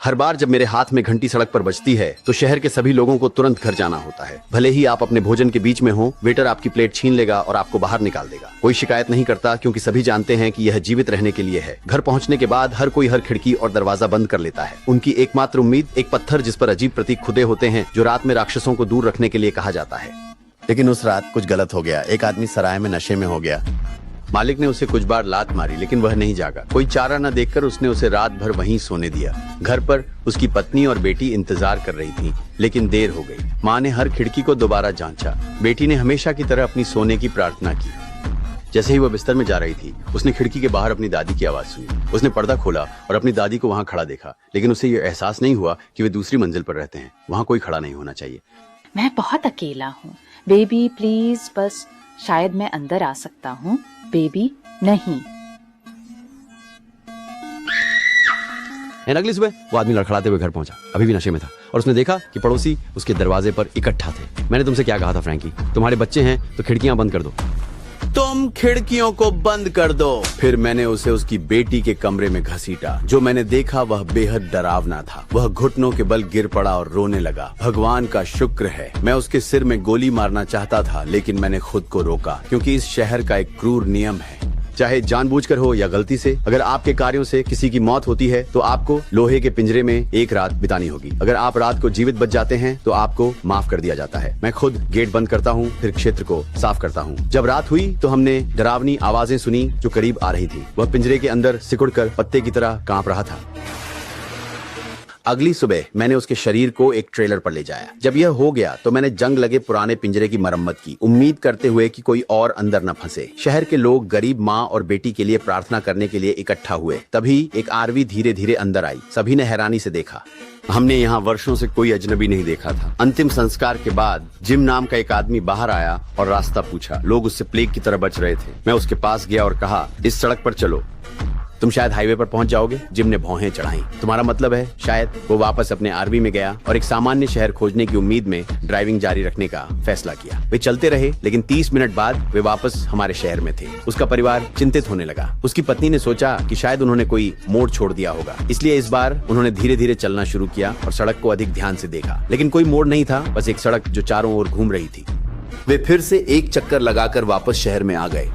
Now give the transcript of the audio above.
हर बार जब मेरे हाथ में घंटी सड़क पर बजती है तो शहर के सभी लोगों को तुरंत घर जाना होता है। भले ही आप अपने भोजन के बीच में हो, वेटर आपकी प्लेट छीन लेगा और आपको बाहर निकाल देगा। कोई शिकायत नहीं करता क्योंकि सभी जानते हैं कि यह जीवित रहने के लिए है। घर पहुंचने के बाद हर कोई हर खिड़की और दरवाजा बंद कर लेता है। उनकी एकमात्र उम्मीद एक पत्थर जिस पर अजीब प्रतीक खुदे होते हैं, जो रात में राक्षसों को दूर रखने के लिए कहा जाता है। लेकिन उस रात कुछ गलत हो गया। एक आदमी सराय में नशे में हो गया। मालिक ने उसे कुछ बार लात मारी लेकिन वह नहीं जागा। कोई चारा न देखकर उसने उसे रात भर वहीं सोने दिया। घर पर उसकी पत्नी और बेटी इंतजार कर रही थी, लेकिन देर हो गई। माँ ने हर खिड़की को दोबारा जांचा। बेटी ने हमेशा की तरह अपनी सोने की प्रार्थना की। जैसे ही वह बिस्तर में जा रही थी, उसने खिड़की के बाहर अपनी दादी की आवाज सुनी। उसने पर्दा खोला और अपनी दादी को वहाँ खड़ा देखा, लेकिन उसे ये एहसास नहीं हुआ कि वे दूसरी मंजिल पर रहते हैं। वहाँ कोई खड़ा नहीं होना चाहिए। मैं बहुत अकेला हूँ। बेबी प्लीज, बस शायद मैं अंदर आ सकता हूँ। बेबी नहीं। अगली सुबह वो आदमी लड़खड़ाते हुए घर पहुंचा। अभी भी नशे में था और उसने देखा कि पड़ोसी उसके दरवाजे पर इकट्ठा थे। मैंने तुमसे क्या कहा था फ्रैंकी, तुम्हारे बच्चे हैं तो खिड़कियां बंद कर दो। तुम खिड़कियों को बंद कर दो। फिर मैंने उसे उसकी बेटी के कमरे में घसीटा। जो मैंने देखा वह बेहद डरावना था। वह घुटनों के बल गिर पड़ा और रोने लगा। भगवान का शुक्र है मैं उसके सिर में गोली मारना चाहता था, लेकिन मैंने खुद को रोका, क्योंकि इस शहर का एक क्रूर नियम है, चाहे जानबूझकर हो या गलती से, अगर आपके कार्यों से किसी की मौत होती है तो आपको लोहे के पिंजरे में एक रात बितानी होगी। अगर आप रात को जीवित बच जाते हैं तो आपको माफ कर दिया जाता है। मैं खुद गेट बंद करता हूँ, फिर क्षेत्र को साफ करता हूँ। जब रात हुई तो हमने डरावनी आवाजें सुनी जो करीब आ रही थी। वह पिंजरे के अंदर सिकुड़कर पत्ते की तरह कांप रहा था। अगली सुबह मैंने उसके शरीर को एक ट्रेलर पर ले जाया। जब यह हो गया तो मैंने जंग लगे पुराने पिंजरे की मरम्मत की, उम्मीद करते हुए कि कोई और अंदर न फंसे। शहर के लोग गरीब माँ और बेटी के लिए प्रार्थना करने के लिए इकट्ठा हुए। तभी एक आरवी धीरे धीरे अंदर आई। सभी ने हैरानी से देखा। हमने यहाँ वर्षों से कोई अजनबी नहीं देखा था। अंतिम संस्कार के बाद जिम नाम का एक आदमी बाहर आया और रास्ता पूछा। लोग उससे प्लेग की तरह बच रहे थे। मैं उसके पास गया और कहा, इस सड़क पर चलो, तुम शायद हाईवे पर पहुंच जाओगे। जिम ने भौहें चढ़ाई। तुम्हारा मतलब है? शायद। वो वापस अपने आरवी में गया और एक सामान्य शहर खोजने की उम्मीद में ड्राइविंग जारी रखने का फैसला किया। वे चलते रहे, लेकिन 30 मिनट बाद वे वापस हमारे शहर में थे। उसका परिवार चिंतित होने लगा। उसकी पत्नी ने सोचा कि शायद उन्होंने कोई मोड़ छोड़ दिया होगा, इसलिए इस बार उन्होंने धीरे धीरे चलना शुरू किया और सड़क को अधिक ध्यान से देखा। लेकिन कोई मोड़ नहीं था, बस एक सड़क जो चारों ओर घूम रही थी। वे फिर से एक चक्कर लगाकर वापस शहर में आ गए।